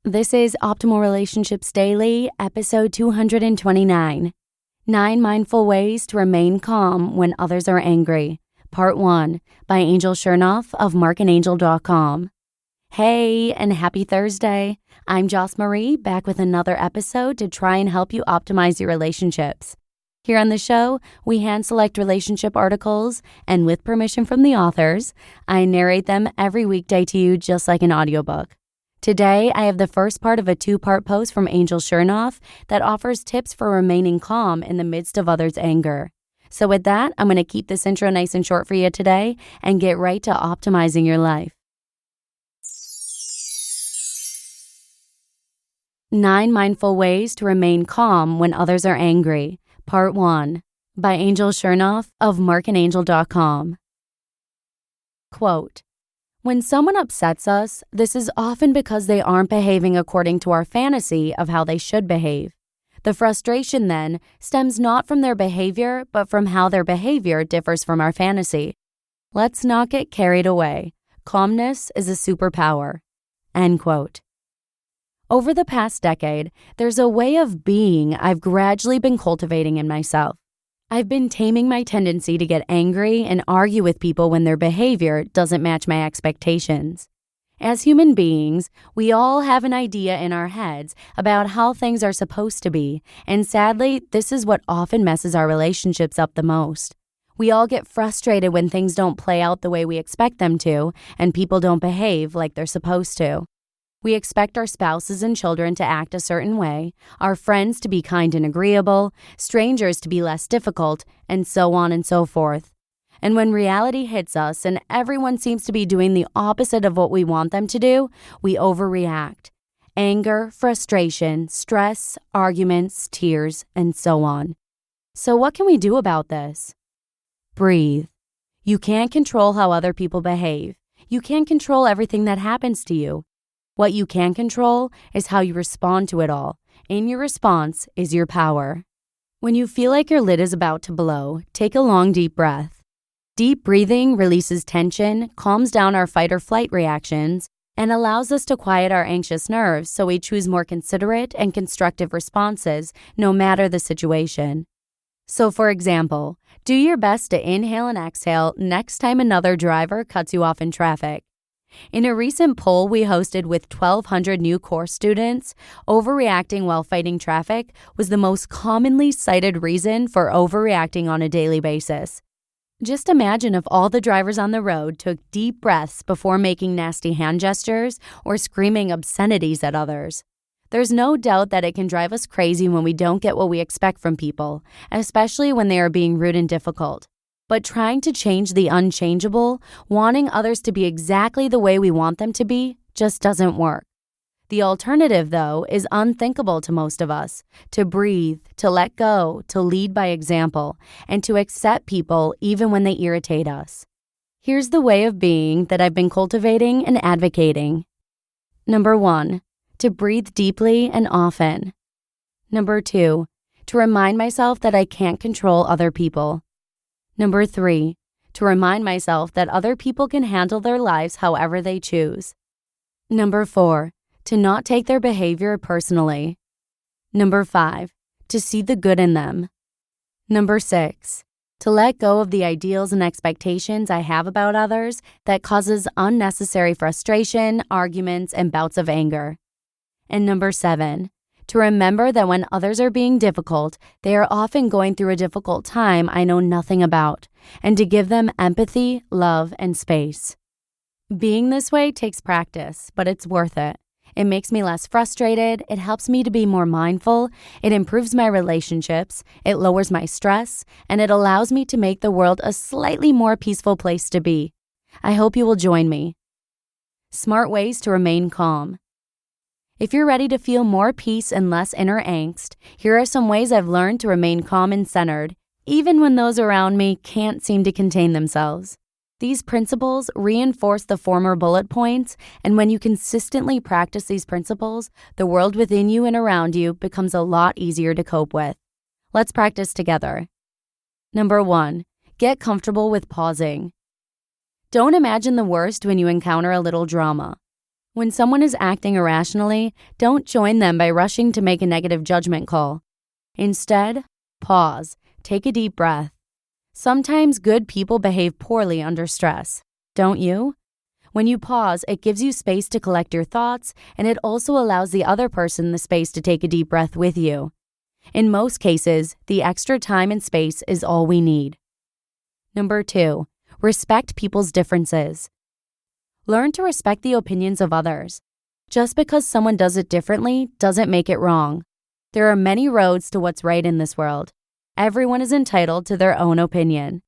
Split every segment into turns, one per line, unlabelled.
This is Optimal Relationships Daily, episode 229. 9 Mindful Ways to Remain Calm When Others Are Angry, Part 1, by Chernoff of Marc, and&nbsp. Hey, and happy Thursday. I'm Joss Marie, back with another episode to try and help you optimize your relationships. Here on the show, we hand-select relationship articles, and with permission from the authors, I narrate them every weekday to you just like an audiobook. Today, I have the first part of a 2-part post from Chernoff that offers tips for remaining calm in the midst of others' anger. So with that, I'm going to keep this intro nice and short for you today and get right to optimizing your life. 9 Mindful Ways to Remain Calm When Others Are Angry, Part 1, by Chernoff of Marc, and&nbsp. Quote, "When someone upsets us, this is often because they aren't behaving according to our fantasy of how they should behave. The frustration then stems not from their behavior, but from how their behavior differs from our fantasy. Let's not get carried away. Calmness is a superpower." End quote. Over the past decade, there's a way of being I've gradually been cultivating in myself. I've been taming my tendency to get angry and argue with people when their behavior doesn't match my expectations. As human beings, we all have an idea in our heads about how things are supposed to be, and sadly, this is what often messes our relationships up the most. We all get frustrated when things don't play out the way we expect them to, and people don't behave like they're supposed to. We expect our spouses and children to act a certain way, our friends to be kind and agreeable, strangers to be less difficult, and so on and so forth. And when reality hits us and everyone seems to be doing the opposite of what we want them to do, we overreact. Anger, frustration, stress, arguments, tears, and so on. So what can we do about this? Breathe. You can't control how other people behave. You can't control everything that happens to you. What you can control is how you respond to it all. In your response is your power. When you feel like your lid is about to blow, take a long, deep breath. Deep breathing releases tension, calms down our fight or flight reactions, and allows us to quiet our anxious nerves so we choose more considerate and constructive responses no matter the situation. So for example, do your best to inhale and exhale next time another driver cuts you off in traffic. In a recent poll we hosted with 1,200 new course students, overreacting while fighting traffic was the most commonly cited reason for overreacting on a daily basis. Just imagine if all the drivers on the road took deep breaths before making nasty hand gestures or screaming obscenities at others. There's no doubt that it can drive us crazy when we don't get what we expect from people, especially when they are being rude and difficult. But trying to change the unchangeable, wanting others to be exactly the way we want them to be, just doesn't work. The alternative, though, is unthinkable to most of us: to breathe, to let go, to lead by example, and to accept people even when they irritate us. Here's the way of being that I've been cultivating and advocating. Number 1, to breathe deeply and often. Number 2, to remind myself that I can't control other people. Number 3, to remind myself that other people can handle their lives however they choose. Number 4, to not take their behavior personally. Number 5, to see the good in them. Number 6, to let go of the ideals and expectations I have about others that causes unnecessary frustration, arguments, and bouts of anger. And number 7, to remember that when others are being difficult, they are often going through a difficult time I know nothing about, and to give them empathy, love, and space. Being this way takes practice, but it's worth it. It makes me less frustrated, it helps me to be more mindful, it improves my relationships, it lowers my stress, and it allows me to make the world a slightly more peaceful place to be. I hope you will join me. Smart ways to remain calm. If you're ready to feel more peace and less inner angst, here are some ways I've learned to remain calm and centered, even when those around me can't seem to contain themselves. These principles reinforce the former bullet points, and when you consistently practice these principles, the world within you and around you becomes a lot easier to cope with. Let's practice together. Number 1, get comfortable with pausing. Don't imagine the worst when you encounter a little drama. When someone is acting irrationally, don't join them by rushing to make a negative judgment call. Instead, pause, take a deep breath. Sometimes good people behave poorly under stress, don't you? When you pause, it gives you space to collect your thoughts, and it also allows the other person the space to take a deep breath with you. In most cases, the extra time and space is all we need. Number 2, respect people's differences. Learn to respect the opinions of others. Just because someone does it differently doesn't make it wrong. There are many roads to what's right in this world. Everyone is entitled to their own opinion.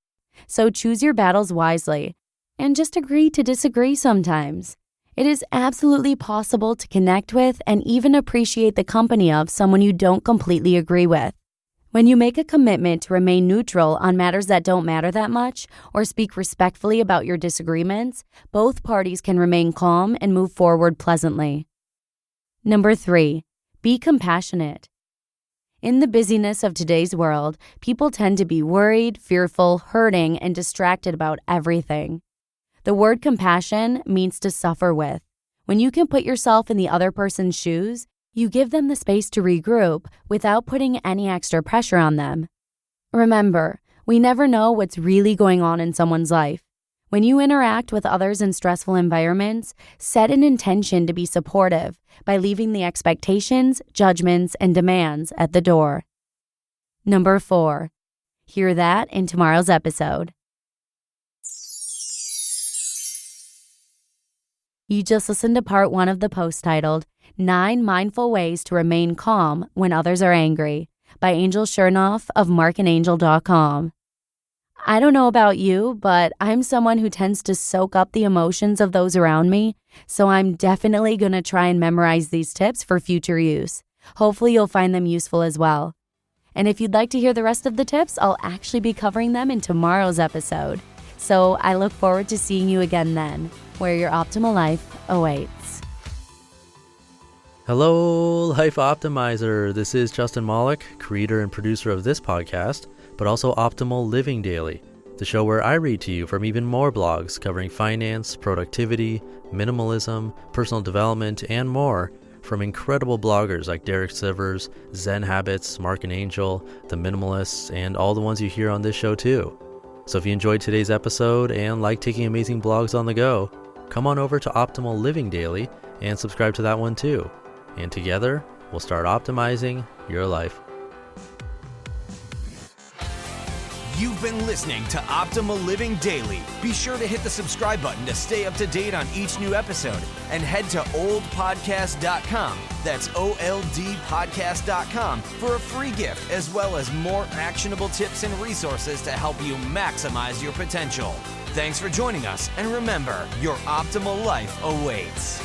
So choose your battles wisely, and just agree to disagree sometimes. It is absolutely possible to connect with and even appreciate the company of someone you don't completely agree with. When you make a commitment to remain neutral on matters that don't matter that much, or speak respectfully about your disagreements, both parties can remain calm and move forward pleasantly. Number 3, be compassionate. In the busyness of today's world, people tend to be worried, fearful, hurting, and distracted about everything. The word compassion means to suffer with. When you can put yourself in the other person's shoes, you give them the space to regroup without putting any extra pressure on them. Remember, we never know what's really going on in someone's life. When you interact with others in stressful environments, set an intention to be supportive by leaving the expectations, judgments, and demands at the door. Number 4, hear that in tomorrow's episode. You just listened to part 1 of the post titled 9 Mindful Ways to Remain Calm When Others Are Angry by Chernoff of Marc, and&nbsp. I don't know about you, but I'm someone who tends to soak up the emotions of those around me, so I'm definitely going to try and memorize these tips for future use. Hopefully you'll find them useful as well. And if you'd like to hear the rest of the tips, I'll actually be covering them in tomorrow's episode. So I look forward to seeing you again then, where your optimal life awaits.
Hello, Life Optimizer. This is Justin Malik, creator and producer of this podcast, but also Optimal Living Daily, the show where I read to you from even more blogs covering finance, productivity, minimalism, personal development, and more from incredible bloggers like Derek Sivers, Zen Habits, Marc and Angel, The Minimalists, and all the ones you hear on this show too. So if you enjoyed today's episode and like taking amazing blogs on the go, come on over to Optimal Living Daily and subscribe to that one too. And together, we'll start optimizing your life.
You've been listening to Optimal Living Daily. Be sure to hit the subscribe button to stay up to date on each new episode and head to oldpodcast.com. That's OLDpodcast.com for a free gift as well as more actionable tips and resources to help you maximize your potential. Thanks for joining us, and remember, your optimal life awaits.